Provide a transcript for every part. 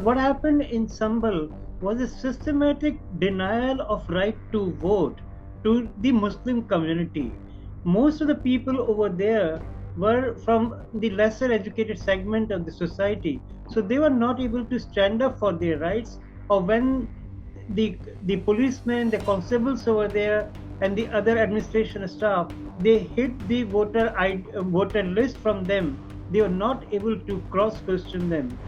What happened in Sambhal was a systematic denial of right to vote to the Muslim community. Most of the people over there were from the lesser educated segment of the society, so they were not able to stand up for their rights. Or when the policemen, the constables over there, and the other administration staff, they hid the voter list from them. They were not able to cross question them.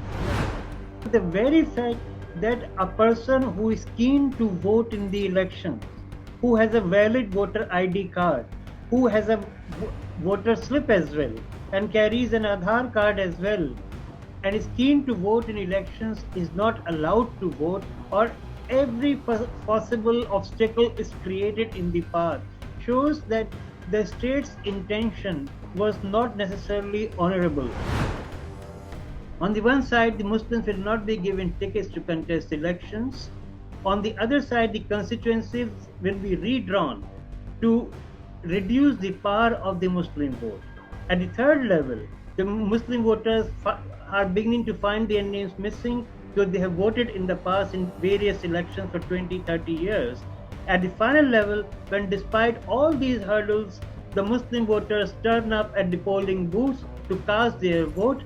The very fact that a person who is keen to vote in the elections, who has a valid voter ID card, who has a voter slip as well, and carries an Aadhaar card as well, and is keen to vote in elections is not allowed to vote, or every possible obstacle is created in the path, shows that the state's intention was not necessarily honorable. On the one side, the Muslims will not be given tickets to contest elections. On the other side, the constituencies will be redrawn to reduce the power of the Muslim vote. At the third level, the Muslim voters are beginning to find their names missing because they have voted in the past in various elections for 20, 30 years. At the final level, when despite all these hurdles, the Muslim voters turn up at the polling booths to cast their vote,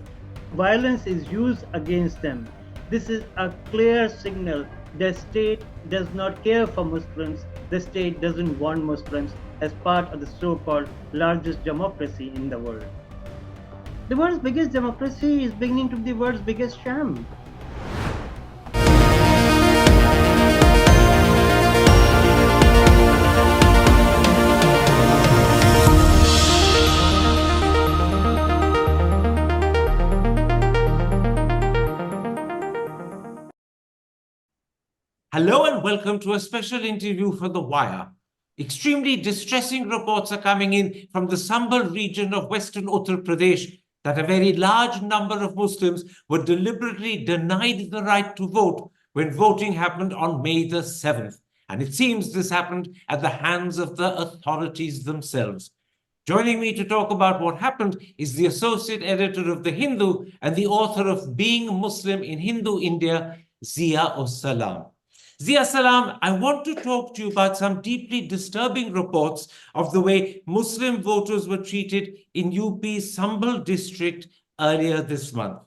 violence is used against them. This is a clear signal the state does not care for Muslims. The state doesn't want Muslims as part of the so-called largest democracy in the world. The world's biggest democracy is beginning to be the world's biggest sham. Hello and welcome to a special interview for The Wire. Extremely distressing reports are coming in from the Sambhal region of western Uttar Pradesh that a very large number of Muslims were deliberately denied the right to vote when voting happened on May the 7th. And it seems this happened at the hands of the authorities themselves. Joining me to talk about what happened is the associate editor of The Hindu and the author of Being Muslim in Hindu India, Ziya Us Salam. Ziya Salam, I want to talk to you about some deeply disturbing reports of the way Muslim voters were treated in UP's Sambhal district earlier this month.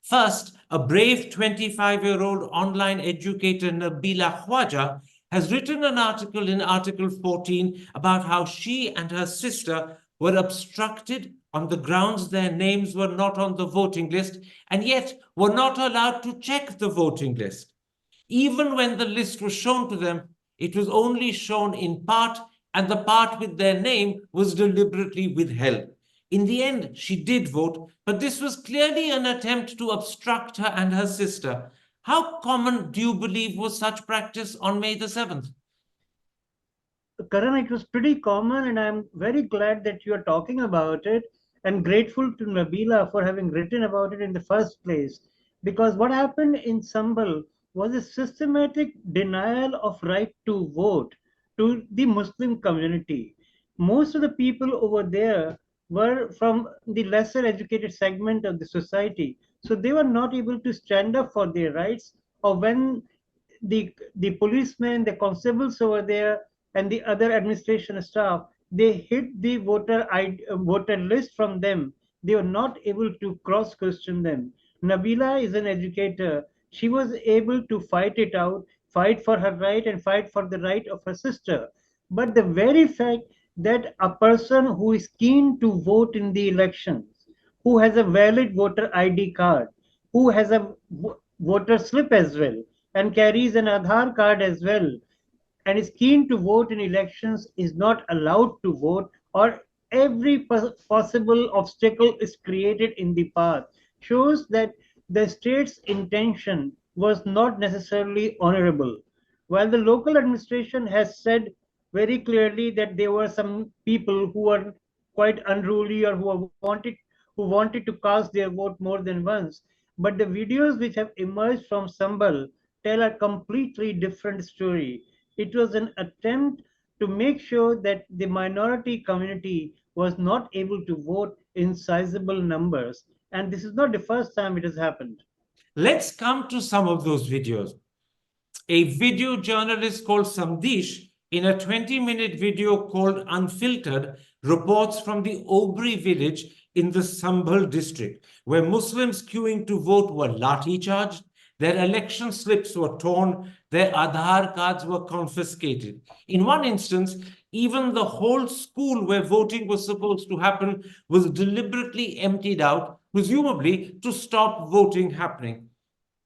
First, a brave 25-year-old online educator, Nabeela Khwaja, has written an article in Article 14 about how she and her sister were obstructed on the grounds their names were not on the voting list and yet were not allowed to check the voting list. Even when the list was shown to them, it was only shown in part, and the part with their name was deliberately withheld. In the end, she did vote, but this was clearly an attempt to obstruct her and her sister. How common do you believe was such practice on May the 7th? Karan, it was pretty common, and I'm very glad that you are talking about it and grateful to Nabeela for having written about it in the first place. Because what happened in Sambhal was a systematic denial of right to vote to the Muslim community. Most of the people over there were from the lesser educated segment of the society, so they were not able to stand up for their rights. Or when the policemen, the constables over there, and the other administration staff, they hid the voter list from them. They were not able to cross question them. Nabeela is an educator. She was able to fight it out, fight for her right and fight for the right of her sister. But the very fact that a person who is keen to vote in the elections, who has a valid voter ID card, who has a voter slip as well, and carries an Aadhaar card as well, and is keen to vote in elections is not allowed to vote, or every possible obstacle is created in the path, shows that the state's intention was not necessarily honorable. While the local administration has said very clearly that there were some people who were quite unruly or who wanted to cast their vote more than once, but the videos which have emerged from Sambal tell a completely different story. It was an attempt to make sure that the minority community was not able to vote in sizable numbers. And this is not the first time it has happened. Let's come to some of those videos. A video journalist called Samdish, in a 20-minute video called Unfiltered, reports from the Obri village in the Sambhal district, where Muslims queuing to vote were lathi-charged, their election slips were torn, their Aadhaar cards were confiscated. In one instance, even the whole school where voting was supposed to happen was deliberately emptied out, presumably to stop voting happening.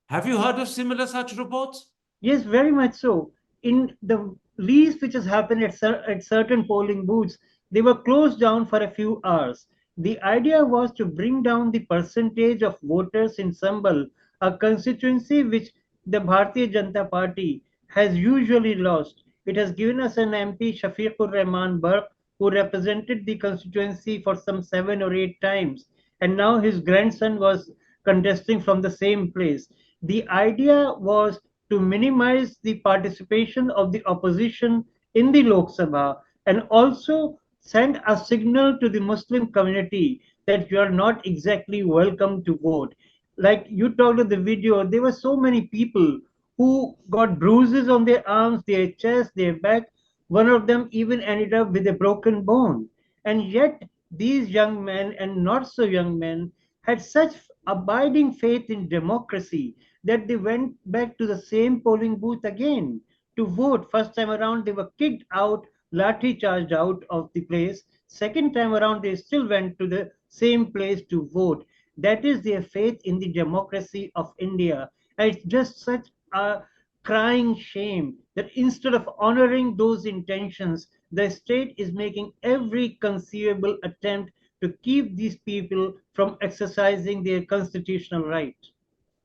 Have you heard of similar such reports? Yes, very much so. In the least which has happened at certain polling booths, they were closed down for a few hours. The idea was to bring down the percentage of voters in Sambal, a constituency which the Bharatiya Janata Party has usually lost. It has given us an MP, Shafiqur Rahman Burke, who represented the constituency for some 7 or 8 times, and now his grandson was contesting from the same place. The idea was to minimize the participation of the opposition in the Lok Sabha and also send a signal to the Muslim community that you are not exactly welcome to vote. Like you talked in the video, there were so many people who got bruises on their arms, their chest, their back. One of them even ended up with a broken bone. And yet, these young men and not so young men had such abiding faith in democracy that they went back to the same polling booth again to vote. First time around, they were kicked out, lathi charged out of the place. Second time around, they still went to the same place to vote. That is their faith in the democracy of India. And it's just such a crying shame that instead of honoring those intentions, the state is making every conceivable attempt to keep these people from exercising their constitutional right.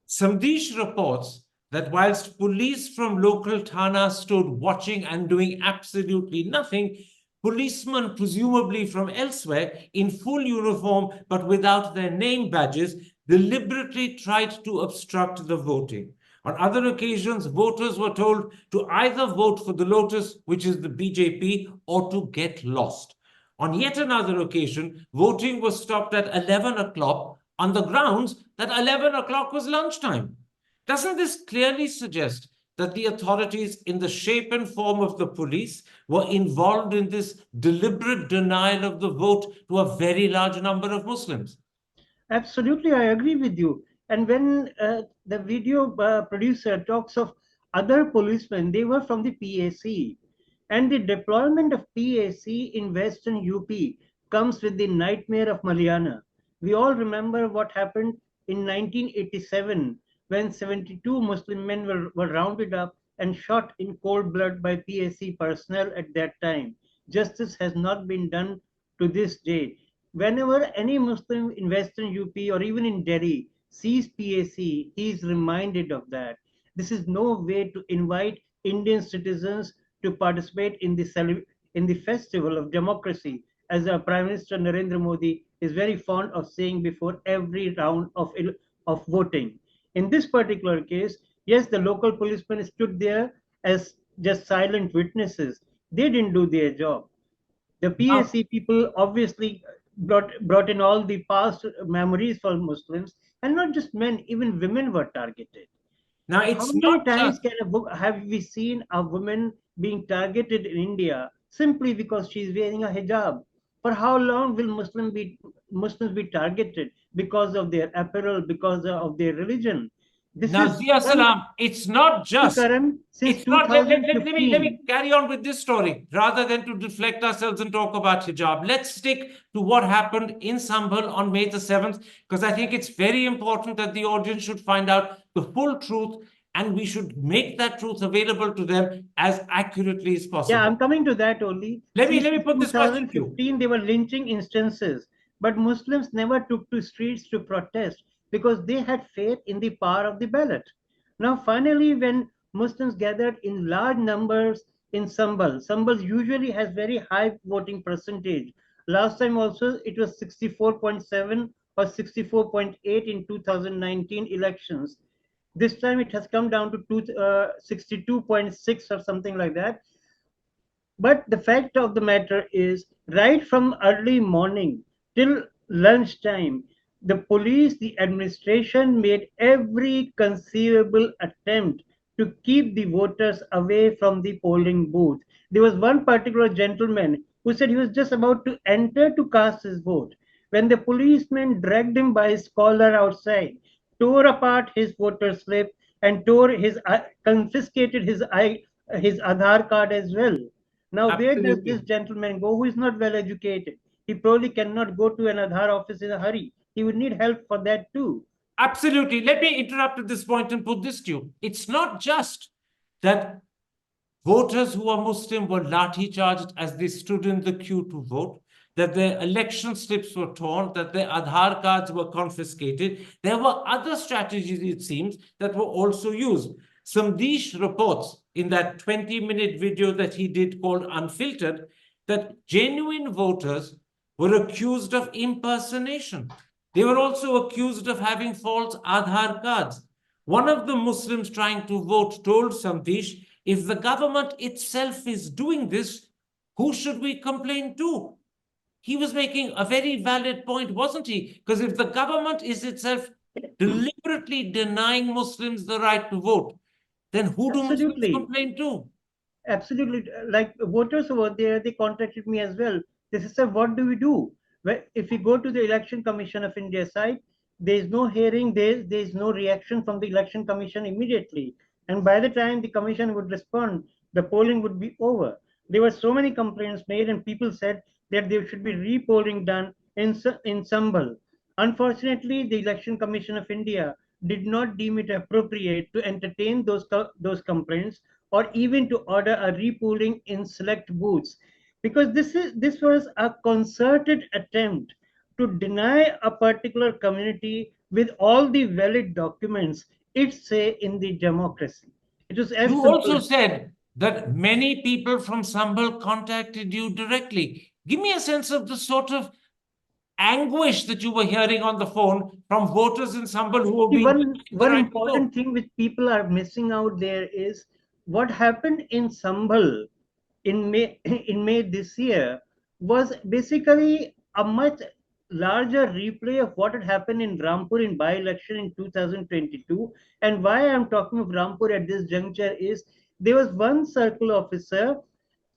Samdish reports that whilst police from local Thana stood watching and doing absolutely nothing, policemen, presumably from elsewhere, in full uniform but without their name badges, deliberately tried to obstruct the voting. On other occasions, voters were told to either vote for the Lotus, which is the BJP, or to get lost. On yet another occasion, voting was stopped at 11 o'clock on the grounds that 11 o'clock was lunchtime. Doesn't this clearly suggest that the authorities, in the shape and form of the police, were involved in this deliberate denial of the vote to a very large number of Muslims? Absolutely, I agree with you. And when the video producer talks of other policemen, they were from the PAC. And the deployment of PAC in Western UP comes with the nightmare of Mariana. We all remember what happened in 1987 when 72 Muslim men were rounded up and shot in cold blood by PAC personnel at that time. Justice has not been done to this day. Whenever any Muslim in Western UP or even in Delhi sees PAC, he is reminded of that. This is no way to invite Indian citizens to participate in the festival of democracy, as our Prime Minister Narendra Modi is very fond of saying before every round of voting. In this particular case, yes, the local policemen stood there as just silent witnesses. They didn't do their job. The Now, PAC people obviously brought in all the past memories for Muslims, and not just men, even women were targeted. now How it's many not times just have we seen a woman being targeted in India simply because she is wearing a hijab? For how long will Muslims be targeted because of their apparel, because of their religion? This now, is Ziya done, Salam, it's not just Karan, since it's not let me 2015. carry on with this story rather than to deflect ourselves and talk about hijab. Let's stick to what happened in Sambhal on May the 7th, because I think it's very important that the audience should find out the full truth, and we should make that truth available to them as accurately as Yeah, possible. I'm coming to that only. Let me See, let me since put this question to you. 2015, they were lynching instances, but Muslims never took to streets to protest because they had faith in the power of the ballot. Now, finally, when Muslims gathered in large numbers in Sambal, Sambal usually has very high voting percentage. Last time also, it was 64.7 or 64.8 in 2019 elections. This time it has come down to 62.6 or something like that. But the fact of the matter is, right from early morning till lunchtime, The police, the administration made every conceivable attempt to keep the voters away from the polling booth. There was one particular gentleman who said he was just about to enter to cast his vote when the policemen dragged him by his collar outside, tore apart his voter slip, and confiscated his Aadhaar card as well. Now, where does this Absolutely. gentleman go who is not well educated? He probably cannot go to an Aadhaar office in a hurry. He would need help for that too. Absolutely. Let me interrupt at this point and put this to you. It's not just that voters who are Muslim were lathi-charged as they stood in the queue to vote, that their election slips were torn, that their Aadhaar cards were confiscated. There were other strategies, it seems, that were also used. Samdish reports in that 20-minute video that he did called Unfiltered that genuine voters were accused of impersonation. They were also accused of having false Aadhaar cards. One of the Muslims trying to vote told Samdish, if the government itself is doing this, who should we complain to? He was making a very valid point, wasn't he? Because if the government is itself deliberately denying Muslims the right to vote, then who do Muslims Absolutely. complain to? Absolutely. Like voters over there, they contacted me as well. They said, what do we do? Well, if we go to the Election Commission of India site, there is no hearing, there is no reaction from the Election Commission immediately. And by the time the commission would respond, the polling would be over. There were so many complaints made, and people said that there should be re-polling done in Sambhal. Unfortunately, the Election Commission of India did not deem it appropriate to entertain those complaints or even to order a repolling in select booths because this was a concerted attempt to deny a particular community with all the valid documents its say in the democracy. It was as You simple also as said that many people from Sambhal contacted you directly. Give me a sense of the sort of anguish that you were hearing on the phone from voters in Sambhal who were see, being one denied the one right to vote. important thing which people are missing out there is what happened in Sambhal in May in May this year was basically a much larger replay of what had happened in Rampur in by-election in 2022. And why I'm talking of Rampur at this juncture is there was one circle officer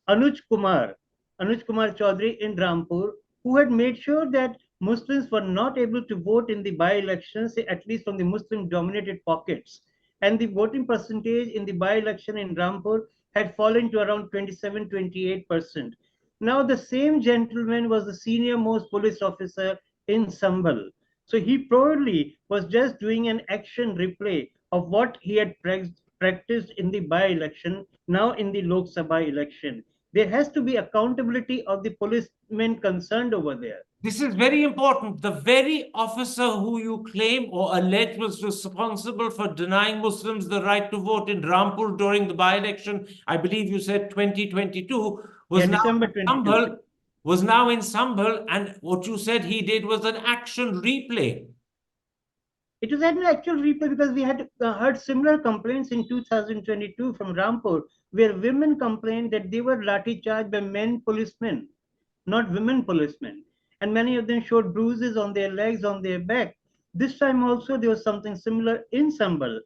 Anuj Kumar, Anuj Kumar Chaudhary in Rampur, who had made sure that Muslims were not able to vote in the by-elections, at least from the Muslim-dominated pockets. And the voting percentage in the by-election in Rampur had fallen to around 27-28%. Now, the same gentleman was the senior most police officer in Sambhal. So he probably was just doing an action replay of what he had practiced in the by-election, now in the Lok Sabha election. There has to be accountability of the policemen concerned over there. This is very important. The very officer who you claim or allege was responsible for denying Muslims the right to vote in Rampur during the by-election, I believe you said 2022, Yeah, was now December in 22. Sambhal, was now in Sambhal, and what you said he did was an action replay. It was an actual replay because we had heard similar complaints in 2022 from Rampur, where women complained that they were lathi charged by men policemen, not women policemen. And many of them showed bruises on their legs, on their back. This time also there was something similar in Sambal.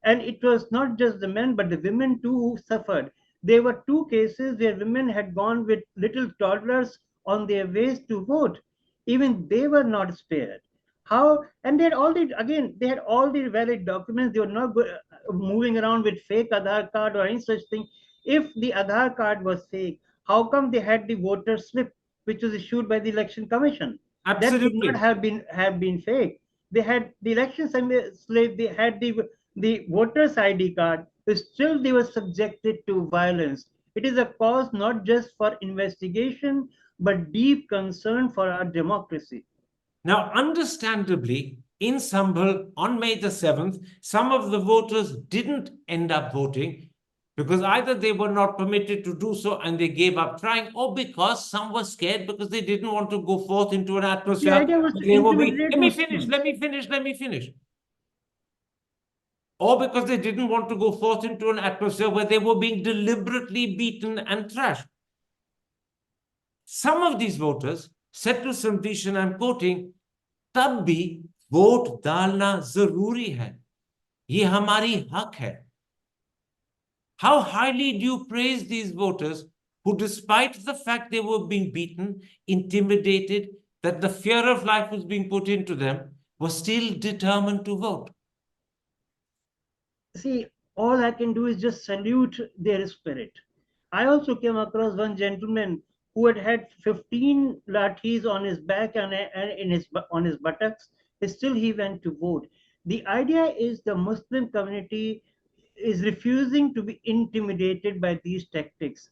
And it was not just the men, but the women too who suffered. There were two cases where women had gone with little toddlers on their waist to vote. Even they were not spared. How? And they had all the again they had all the valid documents. They were not moving around with fake Aadhaar card or any such thing. If the Aadhaar card was fake, how come they had the voter slip which was issued by the election commission? That could not Absolutely. have been fake. They had the election slip. They had the voters ID card. But still, they were subjected to violence. It is a cause not just for investigation but deep concern for our democracy. Now, understandably, in Sambhal on May the 7th, some of the voters didn't end up voting because either they were not permitted to do so and they gave up trying, or because some were scared because they didn't want to go forth into an The atmosphere idea was where to they will be. intimidate Let me finish, Muslims. let me finish, let me finish. Or because they didn't want to go forth into an atmosphere where they were being deliberately beaten and trashed. Some of these voters said to Samdish, and I'm quoting, तब भी vote डालना जरूरी है, ये हमारी हक है. How highly do you praise these voters who, despite the fact they were being beaten, intimidated, that the fear of life was being put into them, were still determined to vote? See, all I can do is just salute their spirit. I also came across one gentleman who had 15 lathis on his back and on his buttocks. Still, he went to vote. The idea is the Muslim community is refusing to be intimidated by these tactics.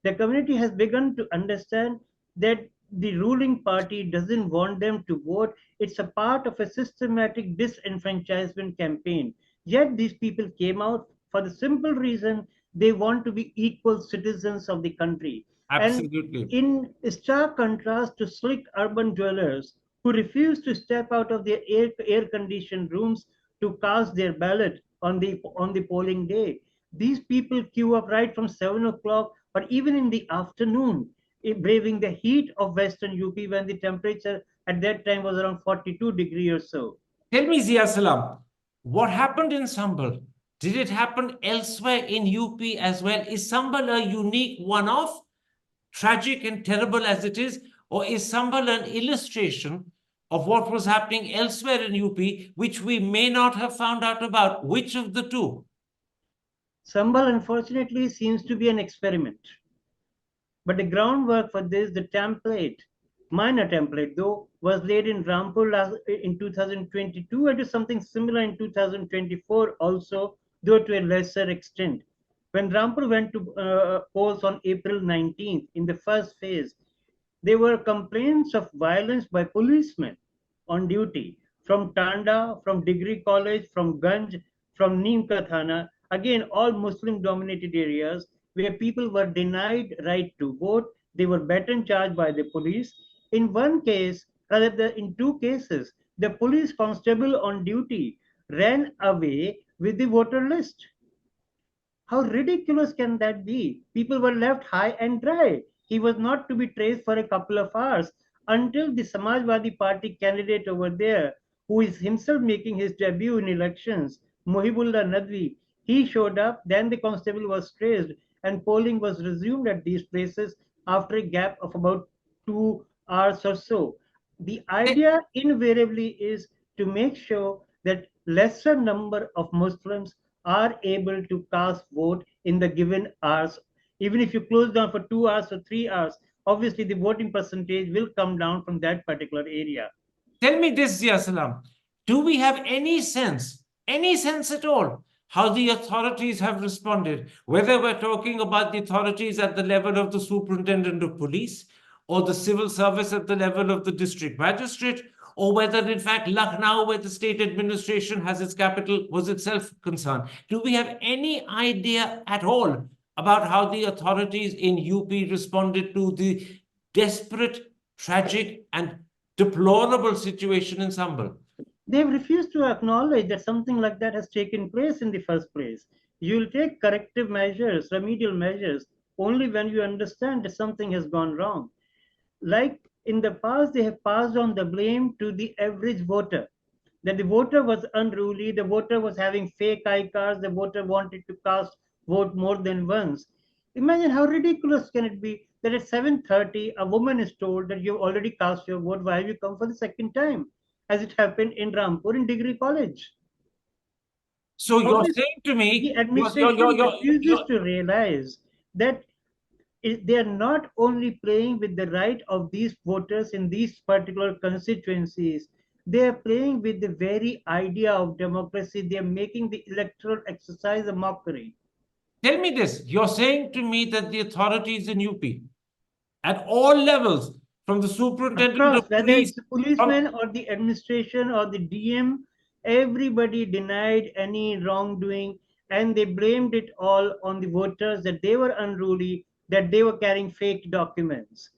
The community has begun to understand that the ruling party doesn't want them to vote. It's a part of a systematic disenfranchisement campaign. Yet these people came out for the simple reason they want to be equal citizens of the country. And Absolutely. in stark contrast to slick urban dwellers who refuse to step out of their air conditioned rooms to cast their ballot on the polling day, these people queue up right from 7 o'clock or even in the afternoon, braving the heat of Western UP when the temperature at that time was around 42 degrees or so. Tell me, Ziya Salam, what happened in Sambhal? Did it happen elsewhere in UP as well? Is Sambhal a unique one-off, tragic and terrible as it is, or is Sambhal an illustration of what was happening elsewhere in UP, which we may not have found out about? Which of the two? Sambal, unfortunately, seems to be an experiment. But the groundwork for this, the template, minor template though, was laid in Rampur in 2022 and something similar in 2024 also, though to a lesser extent. When Rampur went to polls on April 19th in the first phase, there were complaints of violence by policemen on duty from Tanda, from Degree College, from Ganj, from Neem Thana, again, all Muslim dominated areas where people were denied right to vote. They were beaten charged by the police. In one case, rather in two cases, the police constable on duty ran away with the voter list. How ridiculous can that be? People were left high and dry. He was not to be traced for a couple of hours until the Samajwadi Party candidate over there, who is himself making his debut in elections, Mohibullah Nadwi, he showed up. Then the constable was traced and polling was resumed at these places after a gap of about 2 hours or so. The idea invariably is to make sure that lesser number of Muslims are able to cast vote in the given hours. Even if you close down for 2 hours or 3 hours, obviously the voting percentage will come down from that particular area. Tell me this, Ziya Salam. Do we have any sense at all, how the authorities have responded? Whether we're talking about the authorities at the level of the superintendent of police, or the civil service at the level of the district magistrate, or whether in fact Lucknow, where the state administration has its capital, was itself concerned. Do we have any idea at all about how the authorities in UP responded to the desperate, tragic, and deplorable situation in Sambhal? They've refused to acknowledge that something like that has taken place in the first place. You'll take corrective measures, remedial measures, only when you understand that something has gone wrong. Like in the past, they have passed on the blame to the average voter. That the voter was unruly, the voter was having fake cards, the voter wanted to cast vote more than once. Imagine how ridiculous can it be that at 7:30 a woman is told that you've already cast your vote, why have you come for the second time? As it happened in Rampur in Degree College. So you're Obviously, saying to the me, administration refuses to realize that they are not only playing with the right of these voters in these particular constituencies, they are playing with the very idea of democracy. They are making the electoral exercise a mockery. tell me this, you're saying to me that the authorities in UP at all levels, from the superintendent of Across, whether police, it's the from policeman or the administration or the DM, everybody denied any wrongdoing and they blamed it all on the voters that they were unruly, that they were carrying fake documents.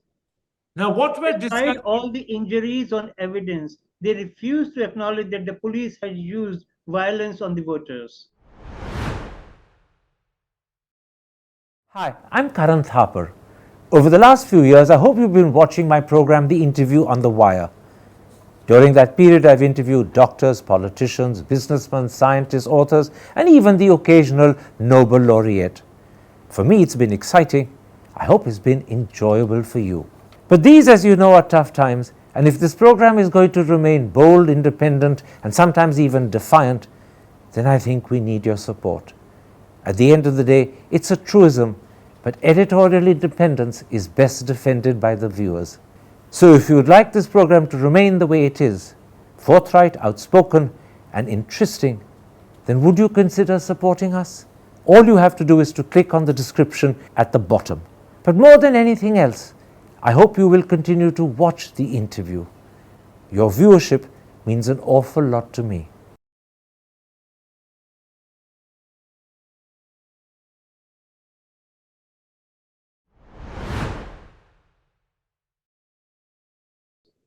now what we're Despite discussing. all the injuries on evidence, they refuse to acknowledge that the police had used violence on the voters. Hi, I'm Karan Thapar. Over the last few years, I hope you've been watching my program, The Interview on the Wire. During that period, I've interviewed doctors, politicians, businessmen, scientists, authors, and even the occasional Nobel laureate. For me, it's been exciting. I hope it's been enjoyable for you. But these, as you know, are tough times, and if this program is going to remain bold, independent, and sometimes even defiant, then I think we need your support. At the end of the day, it's a truism, but editorial independence is best defended by the viewers. So if you would like this program to remain the way it is, forthright, outspoken, and interesting, then would you consider supporting us? All you have to do is to click on the description at the bottom. But more than anything else, I hope you will continue to watch the interview. Your viewership means an awful lot to me.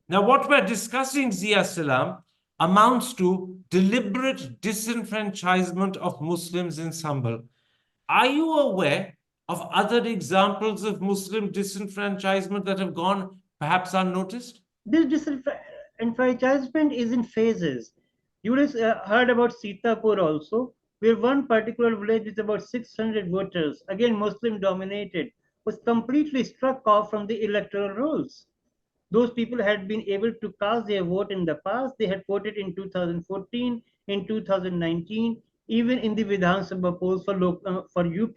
Now, what we're discussing, Ziya Salam, amounts to deliberate disenfranchisement of Muslims in Sambhal. Are you aware of other examples of Muslim disenfranchisement that have gone perhaps unnoticed? This disenfranchisement is in phases. You would have heard about Sitapur also, where one particular village with about 600 voters, again Muslim dominated, was completely struck off from the electoral rolls. Those people had been able to cast their vote in the past. They had voted in 2014, in 2019, even in the Vidhan Sabha polls for UP.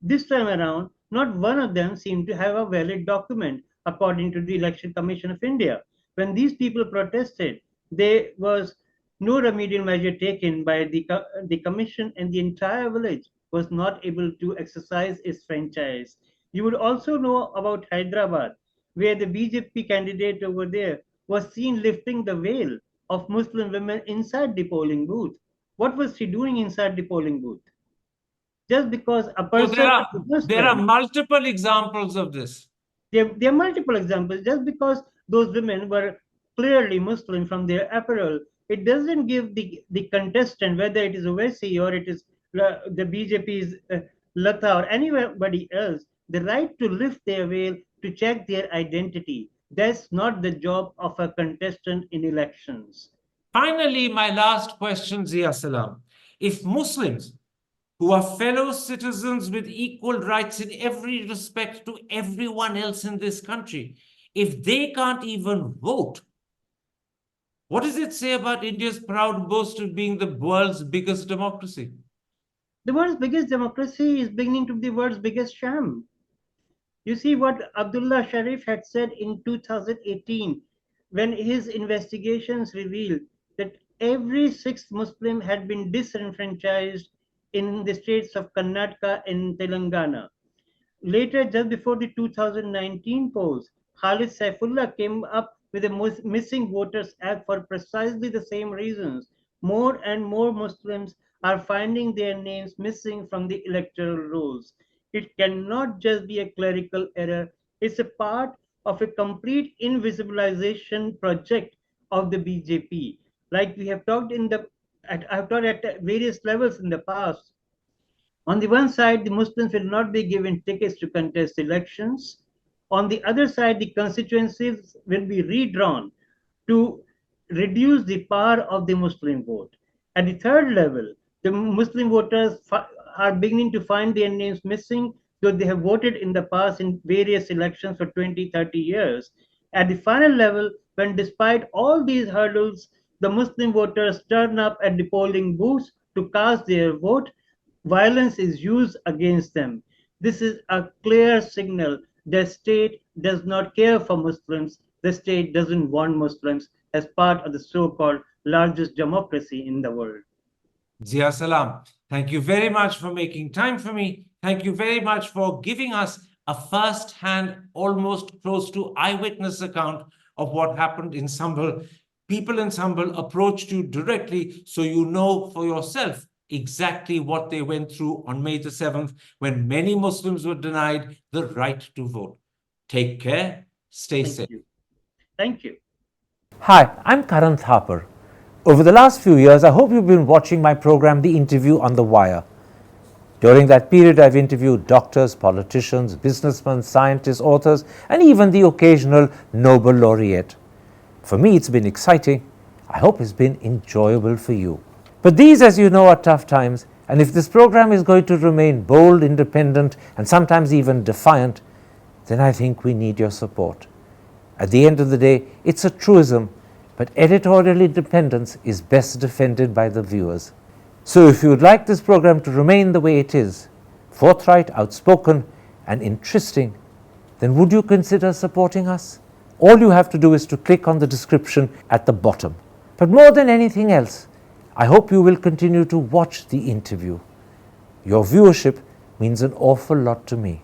This time around, not one of them seemed to have a valid document, according to the Election Commission of India. When these people protested, there was no remedial measure taken by the commission, and the entire village was not able to exercise its franchise. You would also know about Hyderabad, where the BJP candidate over there was seen lifting the veil of Muslim women inside the polling booth. What was she doing inside the polling booth? Just because a So person is there are Muslim, multiple examples of this. there are multiple examples. Just because those women were clearly Muslim from their apparel, it doesn't give the contestant, whether it is Owaisi or it is the BJP's Latha or anybody else, the right to lift their veil to check their identity. That's not the job of a contestant in elections. Finally, my last question, Ziya Salam. If Muslims who are fellow citizens with equal rights in every respect to everyone else in this country, if they can't even vote, what does it say about India's proud boast of being the world's biggest democracy? The world's biggest democracy is beginning to be the world's biggest sham. You see what Abdullah Sharif had said in 2018 when his investigations revealed that every sixth Muslim had been disenfranchised in the states of Karnataka and Telangana. Later, just before the 2019 polls, Khalid Saifullah came up with a Missing Voters Act for precisely the same reasons. More and more Muslims are finding their names missing from the electoral rolls. It cannot just be a clerical error, it's a part of a complete invisibilization project of the BJP. Like we have talked I've talked at various levels in the past. On the one side, the Muslims will not be given tickets to contest elections. On the other side, the constituencies will be redrawn to reduce the power of the Muslim vote. At the third level, the Muslim voters are beginning to find their names missing, though they have voted in the past in various elections for 20, 30 years. At the final level, when despite all these hurdles, the Muslim voters turn up at the polling booths to cast their vote, violence is used against them. This is a clear signal the state does not care for Muslims. The state doesn't want Muslims as part of the so-called largest democracy in the world. Ziya Salam, thank you very much for making time for me. Thank you very much for giving us a first-hand, almost close to eyewitness account of what happened in Sambhal. People in Sambhal approached you directly, so you know for yourself exactly what they went through on May the 7th, when many Muslims were denied the right to vote. Take care, stay safe. Thank you. Hi, I'm Karan Thapar. Over the last few years, I hope you've been watching my program, The Interview on the Wire. During that period, I've interviewed doctors, politicians, businessmen, scientists, authors, and even the occasional Nobel laureate. For me, it's been exciting. I hope it's been enjoyable for you. But these, as you know, are tough times, and if this program is going to remain bold, independent, and sometimes even defiant, then I think we need your support. At the end of the day, it's a truism, but editorial independence is best defended by the viewers. So if you would like this program to remain the way it is, forthright, outspoken, and interesting, then would you consider supporting us? All you have to do is to click on the description at the bottom. But more than anything else, I hope you will continue to watch the interview. Your viewership means an awful lot to me.